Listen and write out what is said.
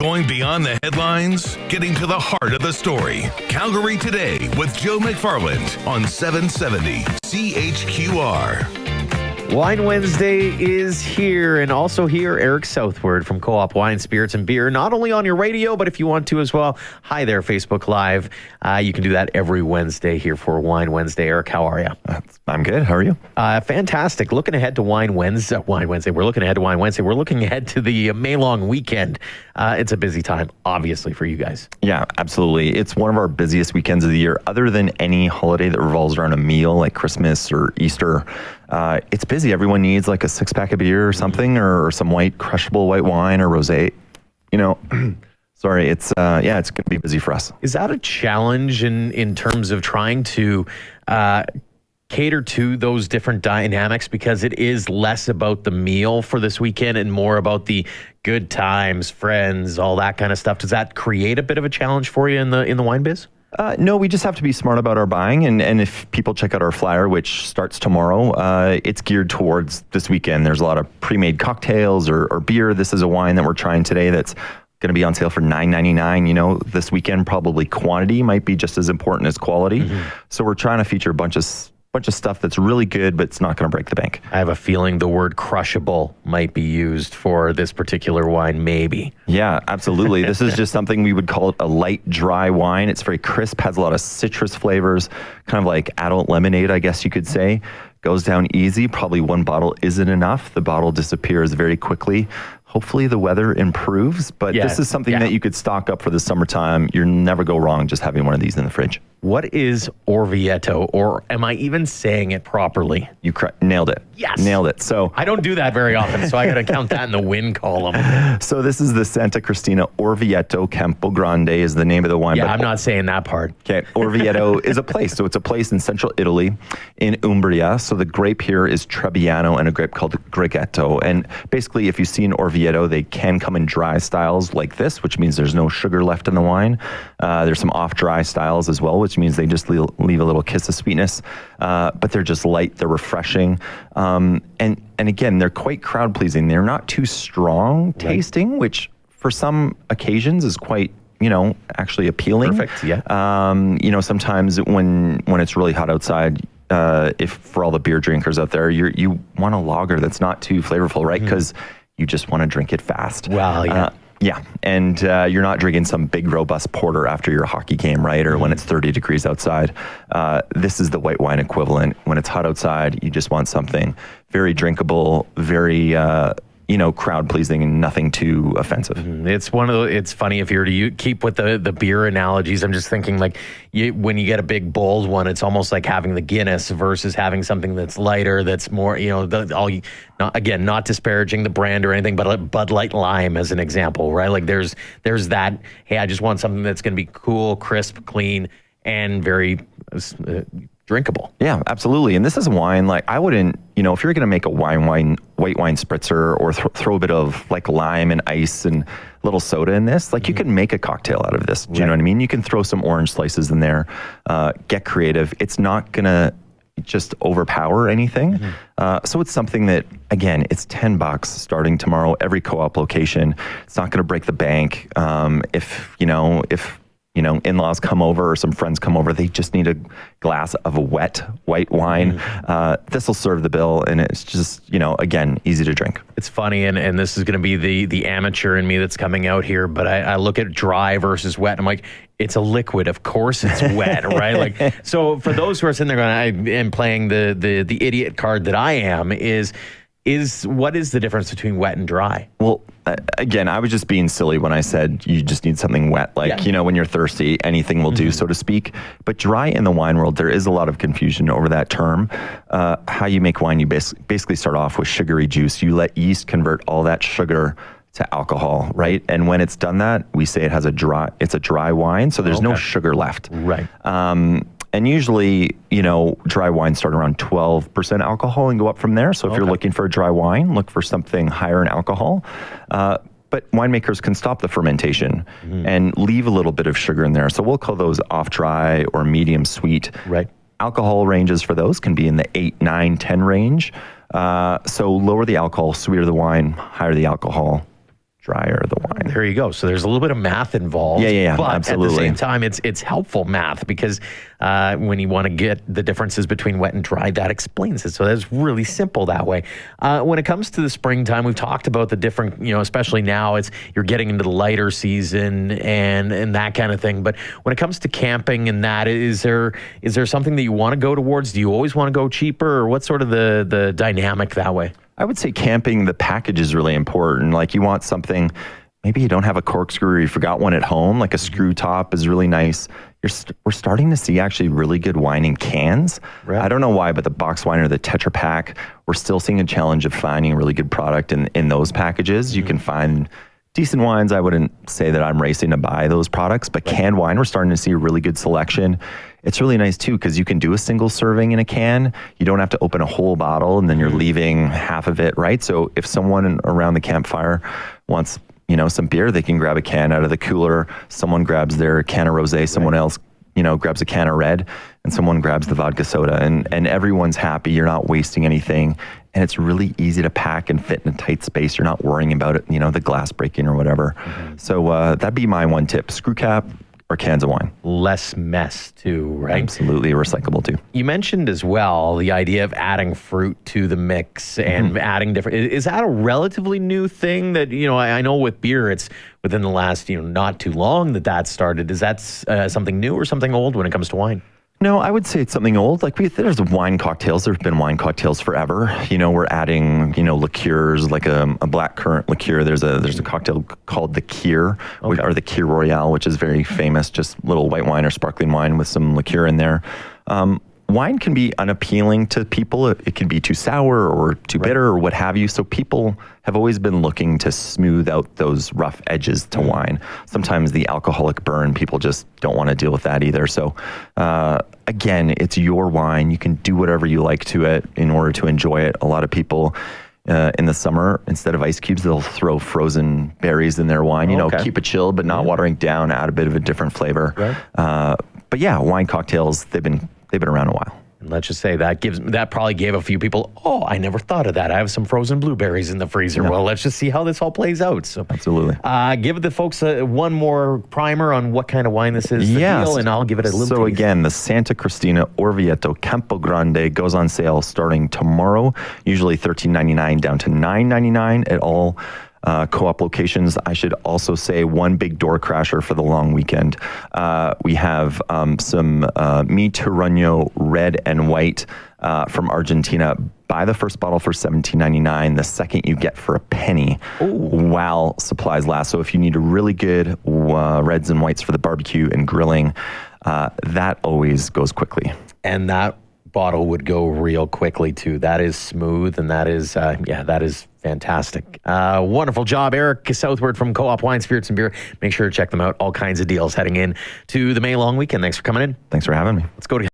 Going beyond the headlines, getting to the heart of the story. Calgary Today with Joe McFarland on 770 CHQR. Wine Wednesday is here, and also here, Eric Southward from Co-op Wine, Spirits, and Beer. Not only on your radio, but if you want to as well, hi there, Facebook Live. You can do that every Wednesday here for Wine Wednesday. Eric, how are you? I'm good. How are you? Fantastic. Looking ahead to Wine Wednesday. We're looking ahead to Wine Wednesday. We're looking ahead to the May long weekend. It's a busy time, obviously, for you guys. Yeah, absolutely. It's one of our busiest weekends of the year, other than any holiday that revolves around a meal like Christmas or Easter. It's busy. Everyone needs like a 6-pack of beer or something, or some crushable white wine or rosé. Sorry, it's going to be busy for us. Is that a challenge in terms of trying to cater to those different dynamics, because it is less about the meal for this weekend and more about the good times, friends, all that kind of stuff? Does that create a bit of a challenge for you in the wine biz? No, we just have to be smart about our buying. And if people check out our flyer, which starts tomorrow, it's geared towards this weekend. There's a lot of pre-made cocktails or beer. This is a wine that we're trying today that's going to be on sale for $9.99. This weekend, probably quantity might be just as important as quality. Mm-hmm. So we're trying to feature a bunch of stuff that's really good, but it's not going to break the bank. I have a feeling the word crushable might be used for this particular wine, maybe. Yeah, absolutely. This is just something we would call it a light, dry wine. It's very crisp, has a lot of citrus flavors, kind of like adult lemonade, I guess you could say. Goes down easy. Probably one bottle isn't enough. The bottle disappears very quickly. Hopefully the weather improves, but this is something that you could stock up for the summertime. You'll never go wrong just having one of these in the fridge. What is Orvieto, or am I even saying it properly? You nailed it. Yes. Nailed it. So I don't do that very often, so I got to count that in the win column. So this is the Santa Cristina Orvieto. Campogrande is the name of the wine. Yeah, I'm not saying that part. Okay. Orvieto is a place. So it's a place in central Italy in Umbria. So the grape here is Trebbiano and a grape called Greghetto. And basically, if you've seen Orvieto, they can come in dry styles like this, which means there's no sugar left in the wine. There's some off-dry styles as well, which means they just leave a little kiss of sweetness. But they're just light. They're refreshing. And again, they're quite crowd-pleasing. They're not too strong tasting, which for some occasions is quite, actually appealing. Perfect, yeah. Sometimes when it's really hot outside, if for all the beer drinkers out there, you want a lager that's not too flavorful, right? Because you just want to drink it fast. Well, yeah. Yeah, and you're not drinking some big, robust porter after your hockey game, right? Or when it's 30 degrees outside. This is the white wine equivalent. When it's hot outside, you just want something very drinkable, very, crowd-pleasing and nothing too offensive. It's one of the. It's funny if you're to keep with the beer analogies. I'm just thinking when you get a big bold one, it's almost like having the Guinness versus having something that's lighter, that's more. Not disparaging the brand or anything, but Bud Light Lime as an example, right? Like there's that. Hey, I just want something that's going to be cool, crisp, clean, and very drinkable. Yeah, absolutely. And this is a wine, I wouldn't, if you're going to make a white wine spritzer or throw a bit of lime and ice and a little soda in this, you can make a cocktail out of this. Do you know what I mean? You can throw some orange slices in there, get creative. It's not going to just overpower anything. So it's something that, again, it's $10 starting tomorrow, every Co-op location. It's not going to break the bank. If in-laws come over or some friends come over, they just need a glass of a wet white wine. This will serve the bill, and it's just, again, easy to drink. It's funny, and this is going to be the amateur in me that's coming out here, but I look at dry versus wet, and I'm like, it's a liquid. Of course it's wet, right? So for those who are sitting there going, I am playing the idiot card that I am, is what is the difference between wet and dry? Well, again, I was just being silly when I said you just need something wet. When you're thirsty, anything will do, so to speak. But dry in the wine world, there is a lot of confusion over that term. How you make wine, you basically start off with sugary juice. You let yeast convert all that sugar to alcohol, right? And when it's done that, we say it's a dry wine, so there's no sugar left. Right. And usually, dry wines start around 12% alcohol and go up from there. So if you're looking for a dry wine, look for something higher in alcohol. But winemakers can stop the fermentation and leave a little bit of sugar in there. So we'll call those off dry or medium sweet. Right. Alcohol ranges for those can be in the 8, 9, 10 range. So lower the alcohol, sweeter the wine, higher the alcohol. drier the wine. There you go. So there's a little bit of math involved. Yeah, but absolutely. At the same time, it's helpful math because when you want to get the differences between wet and dry, that explains it. So that's really simple that way. When it comes to the springtime, we've talked about the different, especially now you're getting into the lighter season and that kind of thing. But when it comes to camping and that, is there something that you want to go towards? Do you always want to go cheaper, or what's sort of the dynamic that way? I would say camping, the package is really important. Like you want something, maybe you don't have a corkscrew or you forgot one at home, like a screw top is really nice. We're starting to see actually really good wine in cans. Right. I don't know why, but the box wine or the Tetra Pak, we're still seeing a challenge of finding a really good product in those packages. You can find decent wines. I wouldn't say that I'm racing to buy those products, but canned wine, we're starting to see a really good selection. It's really nice too, because you can do a single serving in a can. You don't have to open a whole bottle and then you're leaving half of it, right? So if someone around the campfire wants, some beer, they can grab a can out of the cooler. Someone grabs their can of rosé, someone else, grabs a can of red, and someone grabs the vodka soda, and everyone's happy. You're not wasting anything. And it's really easy to pack and fit in a tight space. You're not worrying about it, the glass breaking or whatever. So that'd be my one tip: screw cap or cans of wine. Less mess too, right? Absolutely, recyclable too. You mentioned as well the idea of adding fruit to the mix and adding different. Is that a relatively new thing that, I know with beer, it's within the last, not too long that started. Is that something new or something old when it comes to wine? No, I would say it's something old. Like there's wine cocktails. There've been wine cocktails forever. We're adding, liqueurs, like a black currant liqueur. There's a cocktail called the Kier, or the Kier Royale, which is very famous. Just little white wine or sparkling wine with some liqueur in there. Wine can be unappealing to people. It can be too sour or too bitter or what have you. So people have always been looking to smooth out those rough edges to wine. Sometimes the alcoholic burn, people just don't want to deal with that either. So again, it's your wine. You can do whatever you like to it in order to enjoy it. A lot of people in the summer, instead of ice cubes, they'll throw frozen berries in their wine, keep it chilled, but not watering down, add a bit of a different flavor. Right. But yeah, wine cocktails, they've been around a while. And let's just say that probably gave a few people, I never thought of that. I have some frozen blueberries in the freezer. Yeah. Well, let's just see how this all plays out. So absolutely. Give the folks one more primer on what kind of wine this is, deal, and I'll give it a little taste. Again, the Santa Cristina Orvieto Campogrande goes on sale starting tomorrow, usually $13.99 down to $9.99 at all co-op locations. I should also say one big door crasher for the long weekend. We have some Mi Turano red and white from Argentina. Buy the first bottle for $17.99. The second you get for a penny while supplies last. So if you need a really good reds and whites for the barbecue and grilling, that always goes quickly. And that bottle would go real quickly too. That is smooth, and that is fantastic. Wonderful job, Eric Southward from Co-op Wine, Spirits and Beer. Make sure to check them out. All kinds of deals heading in to the May long weekend. Thanks for coming in. Thanks for having me. Let's go to